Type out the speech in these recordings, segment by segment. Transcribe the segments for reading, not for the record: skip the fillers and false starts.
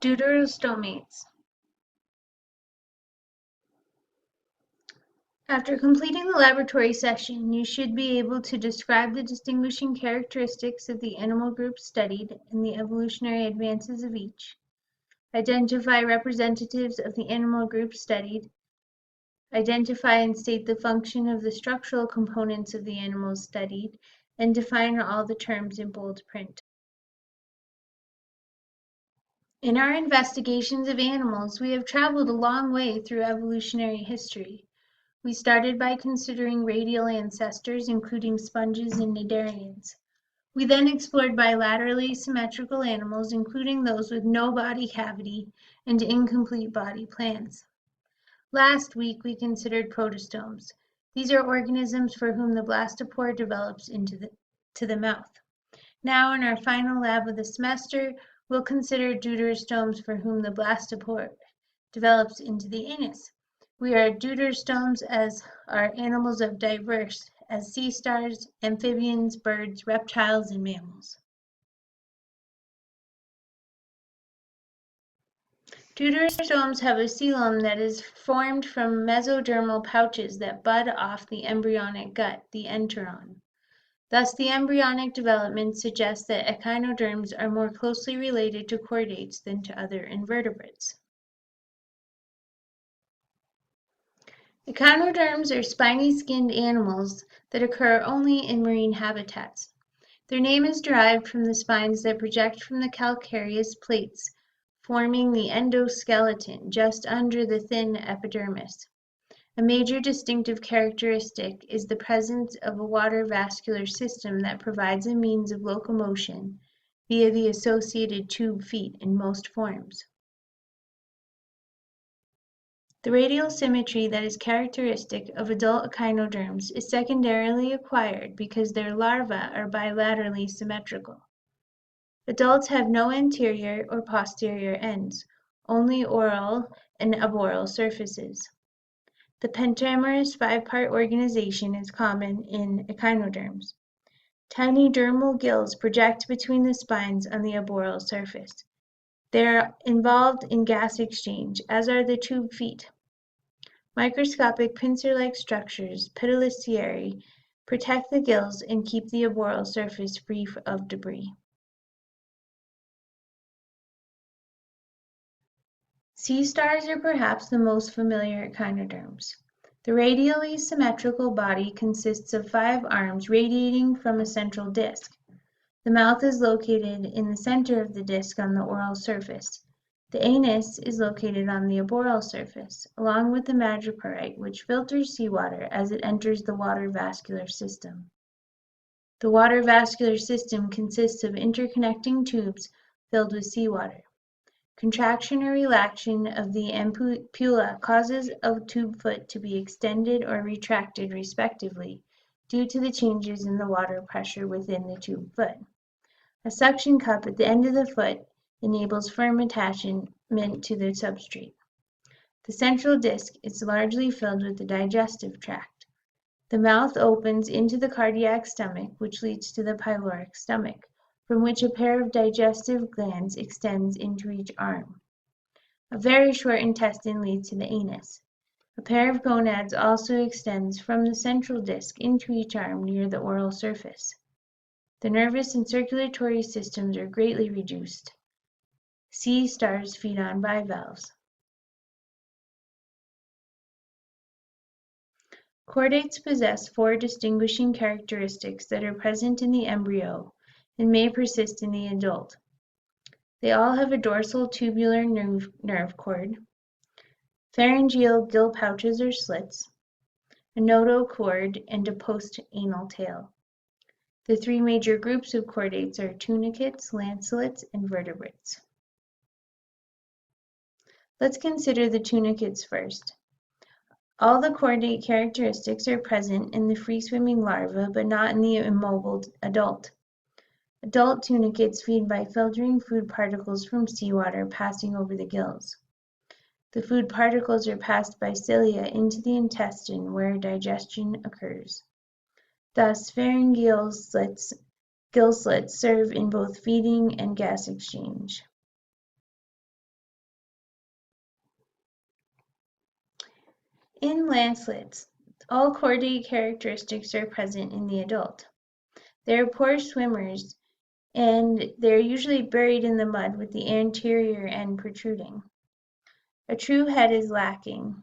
Deuterostomates. After completing the laboratory session, you should be able to describe the distinguishing characteristics of the animal groups studied and the evolutionary advances of each, identify representatives of the animal groups studied, identify and state the function of the structural components of the animals studied, and define all the terms in bold print. In our investigations of animals, we have traveled a long way through evolutionary history. We started by considering radial ancestors, including sponges and cnidarians. We then explored bilaterally symmetrical animals, including those with no body cavity and incomplete body plans. Last week, we considered protostomes. These are organisms for whom the blastopore develops into the mouth. Now, in our final lab of the semester, we'll consider deuterostomes for whom the blastopore develops into the anus. We are deuterostomes as are animals of diverse as sea stars, amphibians, birds, reptiles, and mammals. Deuterostomes have a coelom that is formed from mesodermal pouches that bud off the embryonic gut, the enteron. Thus, the embryonic development suggests that echinoderms are more closely related to chordates than to other invertebrates. Echinoderms are spiny-skinned animals that occur only in marine habitats. Their name is derived from the spines that project from the calcareous plates, forming the endoskeleton just under the thin epidermis. A major distinctive characteristic is the presence of a water vascular system that provides a means of locomotion via the associated tube feet in most forms. The radial symmetry that is characteristic of adult echinoderms is secondarily acquired because their larvae are bilaterally symmetrical. Adults have no anterior or posterior ends, only oral and aboral surfaces. The pentamerous five-part organization is common in echinoderms. Tiny dermal gills project between the spines on the aboral surface. They are involved in gas exchange, as are the tube feet. Microscopic pincer-like structures, pedicellariae, protect the gills and keep the aboral surface free of debris. Sea stars are perhaps the most familiar echinoderms. The radially symmetrical body consists of 5 arms radiating from a central disc. The mouth is located in the center of the disc on the oral surface. The anus is located on the aboral surface, along with the madreporite, which filters seawater as it enters the water vascular system. The water vascular system consists of interconnecting tubes filled with seawater. Contraction or relaxation of the ampulla causes a tube foot to be extended or retracted respectively due to the changes in the water pressure within the tube foot. A suction cup at the end of the foot enables firm attachment to the substrate. The central disc is largely filled with the digestive tract. The mouth opens into the cardiac stomach, which leads to the pyloric stomach, from which a pair of digestive glands extends into each arm. A very short intestine leads to the anus. A pair of gonads also extends from the central disc into each arm near the oral surface. The nervous and circulatory systems are greatly reduced. Sea stars feed on bivalves. Chordates possess 4 distinguishing characteristics that are present in the embryo and may persist in the adult. They all have a dorsal tubular nerve cord, pharyngeal gill pouches or slits, a notochord, and a post-anal tail. The 3 major groups of chordates are Tunicates, Lancelets, and Vertebrates. Let's consider the Tunicates first. All the chordate characteristics are present in the free-swimming larva, but not in the immobile adult. Adult tunicates feed by filtering food particles from seawater passing over the gills. The food particles are passed by cilia into the intestine where digestion occurs. Thus, pharyngeal gill slits serve in both feeding and gas exchange. In lancelets, all chordate characteristics are present in the adult. They are poor swimmers, and they are usually buried in the mud with the anterior end protruding. A true head is lacking.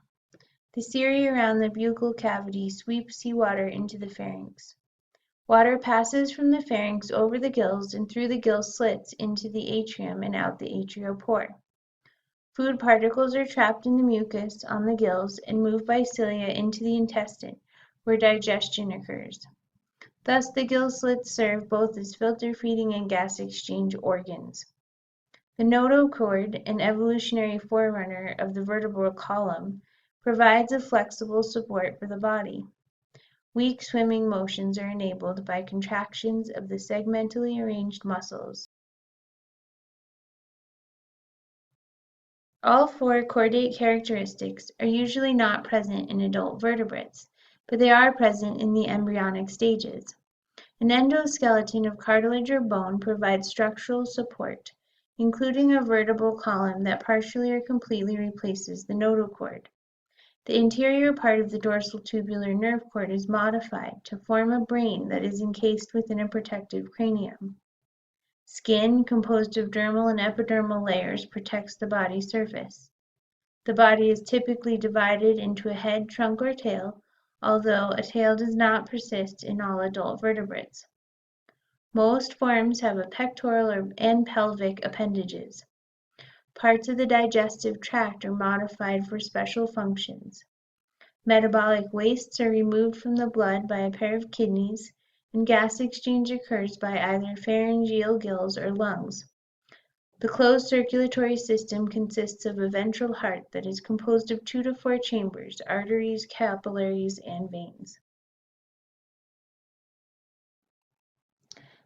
The cilia around the buccal cavity sweep seawater into the pharynx. Water passes from the pharynx over the gills and through the gill slits into the atrium and out the atrial pore. Food particles are trapped in the mucus on the gills and moved by cilia into the intestine, where digestion occurs. Thus, the gill slits serve both as filter feeding and gas exchange organs. The notochord, an evolutionary forerunner of the vertebral column, provides a flexible support for the body. Weak swimming motions are enabled by contractions of the segmentally arranged muscles. All four chordate characteristics are usually not present in adult vertebrates, but they are present in the embryonic stages. An endoskeleton of cartilage or bone provides structural support, including a vertebral column that partially or completely replaces the notochord. The interior part of the dorsal tubular nerve cord is modified to form a brain that is encased within a protective cranium. Skin, composed of dermal and epidermal layers, protects the body surface. The body is typically divided into a head, trunk, or tail, although a tail does not persist in all adult vertebrates. Most forms have a pectoral and pelvic appendages. Parts of the digestive tract are modified for special functions. Metabolic wastes are removed from the blood by a pair of kidneys, and gas exchange occurs by either pharyngeal gills or lungs. The closed circulatory system consists of a ventral heart that is composed of 2 to 4 chambers, arteries, capillaries, and veins.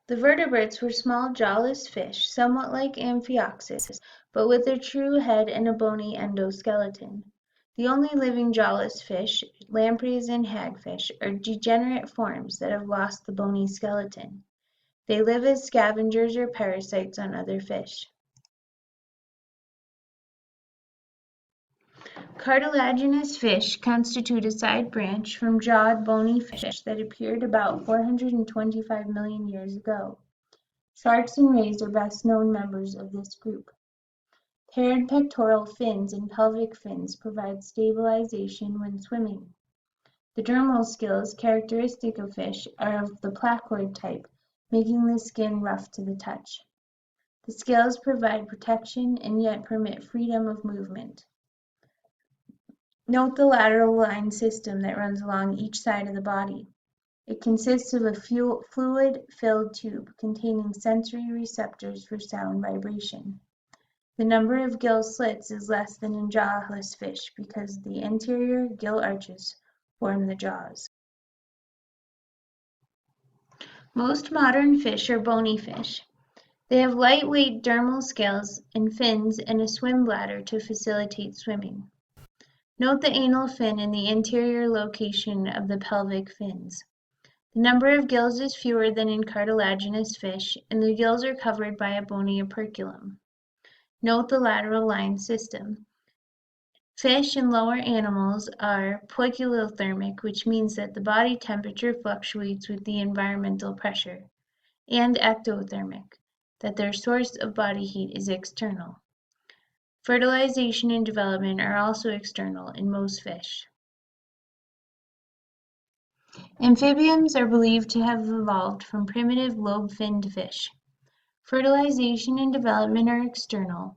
The vertebrates were small jawless fish, somewhat like Amphioxus, but with a true head and a bony endoskeleton. The only living jawless fish, lampreys and hagfish, are degenerate forms that have lost the bony skeleton. They live as scavengers or parasites on other fish. Cartilaginous fish constitute a side branch from jawed bony fish that appeared about 425 million years ago. Sharks and rays are best known members of this group. Paired pectoral fins and pelvic fins provide stabilization when swimming. The dermal scales characteristic of fish are of the placoid type, making the skin rough to the touch. The scales provide protection and yet permit freedom of movement. Note the lateral line system that runs along each side of the body. It consists of a fluid-filled tube containing sensory receptors for sound vibration. The number of gill slits is less than in jawless fish because the anterior gill arches form the jaws. Most modern fish are bony fish. They have lightweight dermal scales and fins and a swim bladder to facilitate swimming. Note the anal fin and the anterior location of the pelvic fins. The number of gills is fewer than in cartilaginous fish, and the gills are covered by a bony operculum. Note the lateral line system. Fish and lower animals are poikilothermic, which means that the body temperature fluctuates with the environmental pressure, and ectothermic, that their source of body heat is external. Fertilization and development are also external in most fish. Amphibians are believed to have evolved from primitive lobe-finned fish. Fertilization and development are external.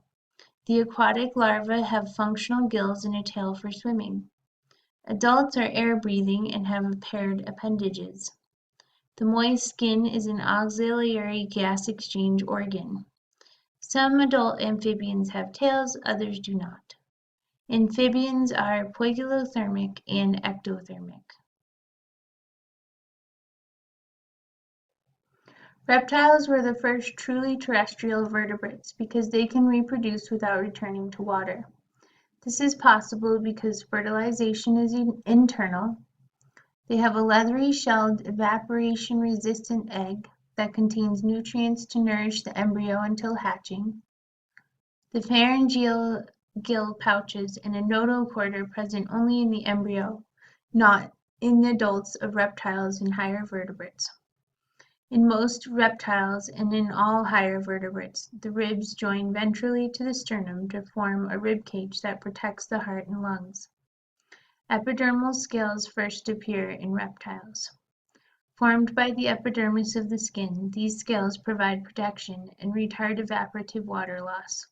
The aquatic larvae have functional gills and a tail for swimming. Adults are air-breathing and have paired appendages. The moist skin is an auxiliary gas exchange organ. Some adult amphibians have tails, others do not. Amphibians are poikilothermic and ectothermic. Reptiles were the first truly terrestrial vertebrates because they can reproduce without returning to water. This is possible because fertilization is internal. They have a leathery shelled evaporation resistant egg that contains nutrients to nourish the embryo until hatching. The pharyngeal gill pouches and a notochord present only in the embryo, not in the adults of reptiles and higher vertebrates. In most reptiles and in all higher vertebrates, the ribs join ventrally to the sternum to form a rib cage that protects the heart and lungs. Epidermal scales first appear in reptiles. Formed by the epidermis of the skin, these scales provide protection and retard evaporative water loss.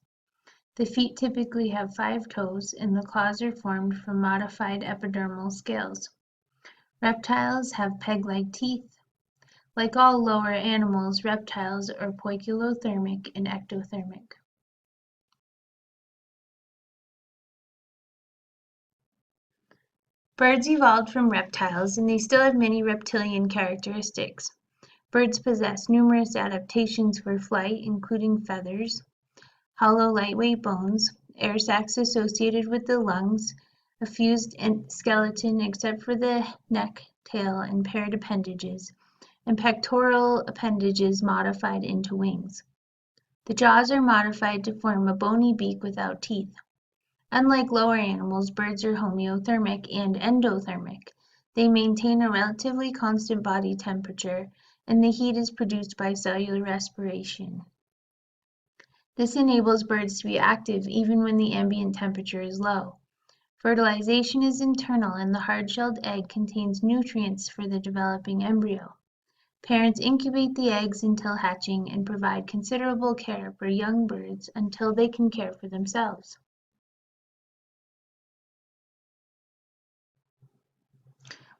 The feet typically have 5 toes, and the claws are formed from modified epidermal scales. Reptiles have peg-like teeth. Like all lower animals, reptiles are poikilothermic and ectothermic. Birds evolved from reptiles, and they still have many reptilian characteristics. Birds possess numerous adaptations for flight, including feathers, hollow lightweight bones, air sacs associated with the lungs, a fused skeleton except for the neck, tail, and paired appendages, and pectoral appendages modified into wings. The jaws are modified to form a bony beak without teeth. Unlike lower animals, birds are homeothermic and endothermic. They maintain a relatively constant body temperature, and the heat is produced by cellular respiration. This enables birds to be active even when the ambient temperature is low. Fertilization is internal, and the hard-shelled egg contains nutrients for the developing embryo. Parents incubate the eggs until hatching and provide considerable care for young birds until they can care for themselves.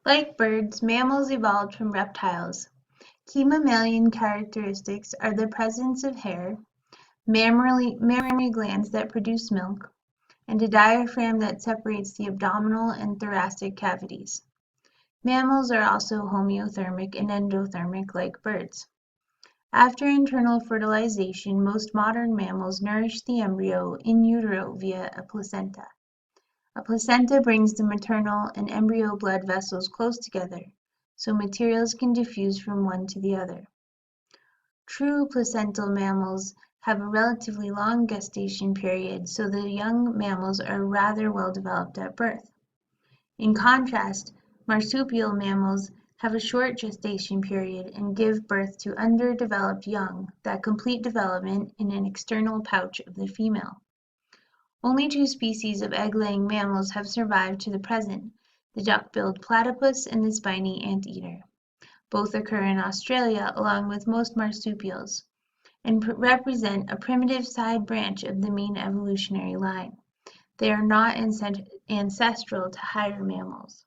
Like birds, mammals evolved from reptiles. Key mammalian characteristics are the presence of hair, mammary glands that produce milk, and a diaphragm that separates the abdominal and thoracic cavities. Mammals are also homeothermic and endothermic like birds. After internal fertilization, most modern mammals nourish the embryo in utero via a placenta. A placenta brings the maternal and embryo blood vessels close together, so materials can diffuse from one to the other. True placental mammals have a relatively long gestation period, so the young mammals are rather well developed at birth. In contrast, marsupial mammals have a short gestation period and give birth to underdeveloped young that complete development in an external pouch of the female. Only 2 species of egg-laying mammals have survived to the present, the duck-billed platypus and the spiny anteater. Both occur in Australia along with most marsupials, and represent a primitive side branch of the main evolutionary line. They are not ancestral to higher mammals.